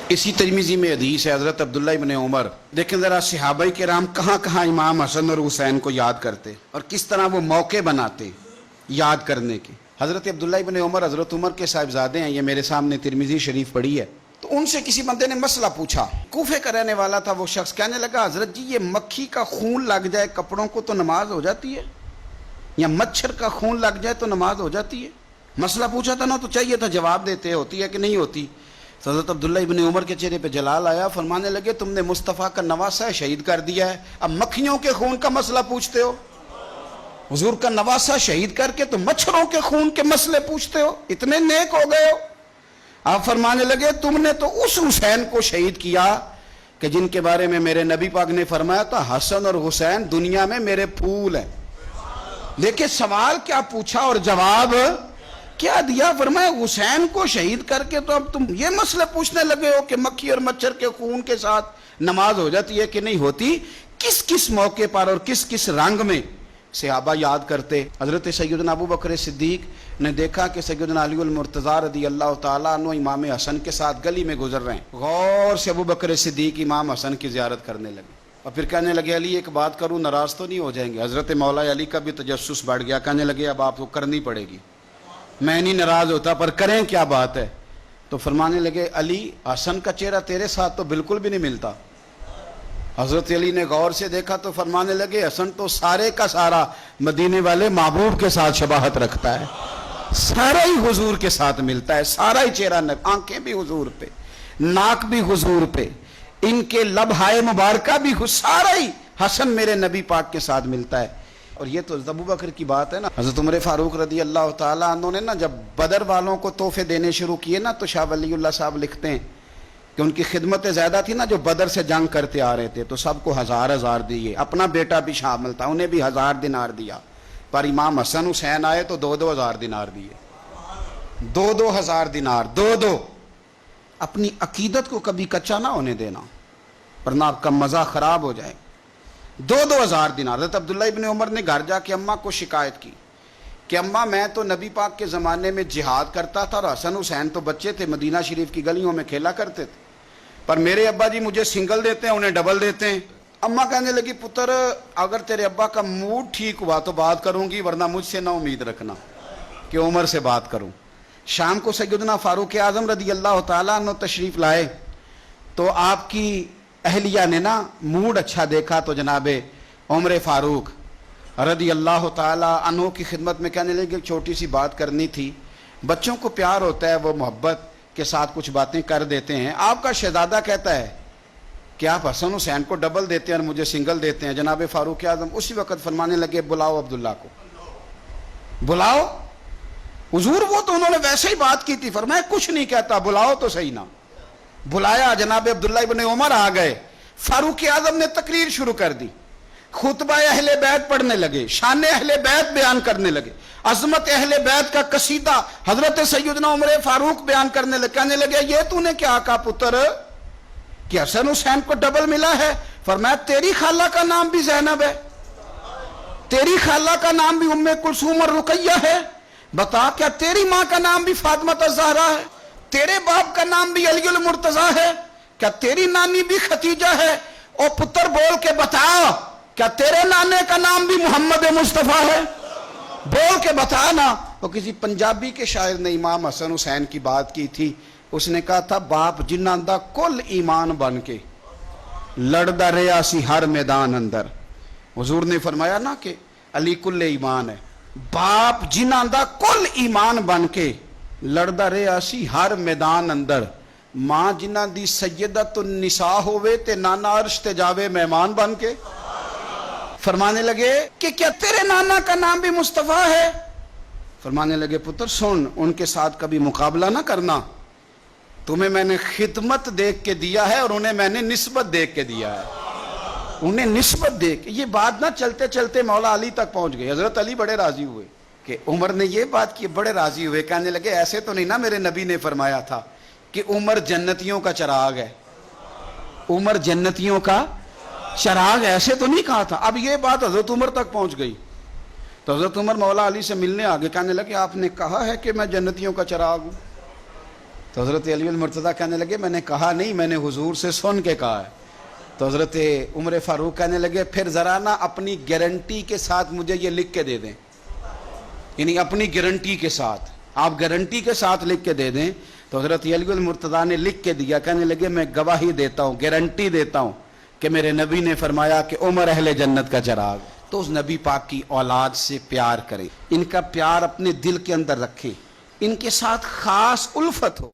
اسی ترمذی میں حدیث ہے حضرت عبداللہ ابن عمر، دیکھیں ذرا صحابہ کرام کہاں کہاں امام حسن اور حسین کو یاد کرتے اور کس طرح وہ موقع بناتے یاد کرنے کے۔ حضرت عبداللہ ابن عمر حضرت عمر کے صاحبزادے ہیں، یہ میرے سامنے ترمذی شریف پڑھی ہے۔ تو ان سے کسی بندے نے مسئلہ پوچھا، کوفے کا رہنے والا تھا وہ شخص، کہنے لگا حضرت جی یہ مکھی کا خون لگ جائے کپڑوں کو تو نماز ہو جاتی ہے، یا مچھر کا خون لگ جائے تو نماز ہو جاتی ہے؟ مسئلہ پوچھا تھا نا، تو چاہیے تھا جواب دیتے ہوتی ہے کہ نہیں ہوتی۔ تو حضرت عبداللہ ابن عمر کے چہرے پہ جلال آیا، فرمانے لگے تم نے مصطفیٰ کا نواسہ شہید کر دیا ہے، اب مکھیوں کے خون کا مسئلہ پوچھتے ہو؟ حضور کا نواسہ شہید کر کے تو مچھروں کے خون کے مسئلے پوچھتے ہو؟ اتنے نیک ہو گئے ہو؟ آپ فرمانے لگے تم نے تو اس حسین کو شہید کیا کہ جن کے بارے میں میرے نبی پاک نے فرمایا تھا حسن اور حسین دنیا میں میرے پھول ہیں۔ لیکن سوال کیا پوچھا اور جواب کیا دیا؟ فرمایا حسین کو شہید کر کے تو اب تم یہ مسئلہ پوچھنے لگے ہو کہ مکھی اور مچھر کے خون کے ساتھ نماز ہو جاتی ہے کہ نہیں ہوتی؟ کس کس موقع پر اور کس کس رنگ میں صحابہ یاد کرتے۔ حضرت سیدنا ابو بکر صدیق نے دیکھا کہ سیدنا علی المرتضیٰ رضی اللہ تعالیٰ عنہ امام حسن کے ساتھ گلی میں گزر رہے ہیں، غور سے ابو بکر صدیق امام حسن کی زیارت کرنے لگے اور پھر کہنے لگے علی ایک بات کروں، ناراض تو نہیں ہو جائیں گے؟ حضرت مولا علی کا بھی تجسس بڑھ گیا، کہنے لگے اب آپ کو کرنی پڑے گی، میں نہیں ناراض ہوتا پر کریں کیا بات ہے؟ تو فرمانے لگے علی حسن کا چہرہ تیرے ساتھ تو بالکل بھی نہیں ملتا۔ حضرت علی نے غور سے دیکھا تو فرمانے لگے حسن تو سارے کا سارا مدینے والے محبوب کے ساتھ شباہت رکھتا ہے، سارا ہی حضور کے ساتھ ملتا ہے، سارا ہی چہرہ، آنکھیں بھی حضور پہ، ناک بھی حضور پہ، ان کے لب ہائے مبارکہ بھی، سارا ہی حسن میرے نبی پاک کے ساتھ ملتا ہے۔ اور یہ تو ابو بکر کی بات ہے نا۔ حضرت عمر فاروق رضی اللہ تعالیٰ عنہ نے نا جب بدر والوں کو تحفے دینے شروع کیے نا تو شاہ ولی اللہ صاحب لکھتے ہیں کہ ان کی خدمتیں زیادہ تھی نا، جو بدر سے جنگ کرتے آ رہے تھے تو سب کو 1000 دیے، اپنا بیٹا بھی شامل تھا، انہیں بھی 1000 دینار دیا، پر امام حسن حسین آئے تو 2-2 دینار دیے، 2-2 دینار، 2 اپنی عقیدت کو کبھی کچا نہ ہونے دینا ورنہ آپ کا مزہ خراب ہو جائے۔ 2-2 دینار۔ حضرت عبداللہ ابن عمر نے گھر جا کے اماں کو شکایت کی کہ اماں میں تو نبی پاک کے زمانے میں جہاد کرتا تھا اور حسن حسین تو بچے تھے، مدینہ شریف کی گلیوں میں کھیلا کرتے تھے، پر میرے ابا جی مجھے سنگل دیتے ہیں، انہیں ڈبل دیتے ہیں۔ اماں کہنے لگی پتر اگر تیرے ابا کا موڈ ٹھیک ہوا تو بات کروں گی، ورنہ مجھ سے نہ امید رکھنا کہ عمر سے بات کروں۔ شام کو سیدنا فاروق اعظم رضی اللہ تعالیٰ عنہ تشریف لائے تو آپ کی اہلیہ نے نا موڈ اچھا دیکھا تو جناب عمر فاروق رضی اللہ تعالیٰ عنہ کی خدمت میں کہنے لگے چھوٹی سی بات کرنی تھی، بچوں کو پیار ہوتا ہے وہ محبت کے ساتھ کچھ باتیں کر دیتے ہیں، آپ کا شہزادہ کہتا ہے کہ آپ حسن حسین کو ڈبل دیتے ہیں اور مجھے سنگل دیتے ہیں۔ جناب فاروق اعظم اسی وقت فرمانے لگے بلاؤ عبداللہ کو، بلاؤ۔ حضور وہ تو انہوں نے ویسے ہی بات کی تھی، فرمایا کچھ نہیں کہتا، بلاؤ تو صحیح نا۔ بلایا، جناب عبداللہ ابن عمر آ گئے، فاروق اعظم نے تقریر شروع کر دی، خطبہ اہل بیت پڑھنے لگے، شان اہل بیت بیان کرنے لگے، عظمت اہل بیت کا قصیدہ حضرت سیدنا عمر فاروق بیان کرنے لگے۔ کہنے لگے یہ تو نے کیا کہا پتر کہ حسن حسین کو ڈبل ملا ہے؟ فرمایا تیری خالہ کا نام بھی زینب ہے، تیری خالہ کا نام بھی ام کلثوم اور رقیہ ہے، بتا کیا تیری ماں کا نام بھی فاطمہ الزہرا ہے؟ تیرے باپ کا نام بھی علی المرتضیٰ ہے؟ کیا تیری نانی بھی ختیجہ ہے؟ اور پتر بول کے بتا کیا تیرے نانے کا نام بھی محمد مصطفیٰ ہے؟ بول کے بتا نا۔ اور کسی پنجابی کے شاعر نے امام حسن حسین کی بات کی تھی، اس نے کہا تھا باپ جنہاں دا کل ایمان بن کے لڑدا رہیا سی ہر میدان اندر۔ حضور نے فرمایا نا کہ علی کل ایمان ہے، باپ جنہاں دا کل ایمان بن کے لڑدا رہیا سی ہر میدان اندر، ماں جنہاں دی سیدۃ النساء ہوئے تے نانا عرش تے جاوے مہمان بن کے۔ فرمانے لگے کہ کیا تیرے نانا کا نام بھی مصطفیٰ ہے؟ فرمانے لگے پتر سن، ان کے ساتھ کبھی مقابلہ نہ کرنا، تمہیں میں نے خدمت دیکھ کے دیا ہے اور انہیں میں نے نسبت دیکھ کے دیا ہے، انہیں نسبت دیکھ کے۔ یہ بات نہ چلتے چلتے مولا علی تک پہنچ گئی۔ حضرت علی بڑے راضی ہوئے کہ عمر نے یہ بات کی، بڑے راضی ہوئے، کہنے لگے ایسے تو نہیں نا میرے نبی نے فرمایا تھا کہ عمر جنتیوں کا چراغ ہے، عمر جنتیوں کا چراغ، ایسے تو نہیں کہا تھا۔ اب یہ بات حضرت عمر تک پہنچ گئی تو حضرت عمر مولا علی سے ملنے آگے، کہنے لگے آپ نے کہا ہے کہ میں جنتیوں کا چراغ ہوں؟ تو حضرت علی المرتضیٰ کہنے لگے میں نے کہا نہیں، میں نے حضور سے سن کے کہا ہے۔ تو حضرت عمر فاروق کہنے لگے پھر ذرا نا اپنی گارنٹی کے ساتھ مجھے یہ لکھ کے دے دیں، یعنی اپنی گارنٹی کے ساتھ، آپ گارنٹی کے ساتھ لکھ کے دے دیں۔ تو حضرت علی المرتضیٰ نے لکھ کے دیا، کہنے لگے میں گواہی دیتا ہوں، گارنٹی دیتا ہوں کہ میرے نبی نے فرمایا کہ عمر اہل جنت کا چراغ۔ تو اس نبی پاک کی اولاد سے پیار کریں، ان کا پیار اپنے دل کے اندر رکھیں، ان کے ساتھ خاص الفت ہو۔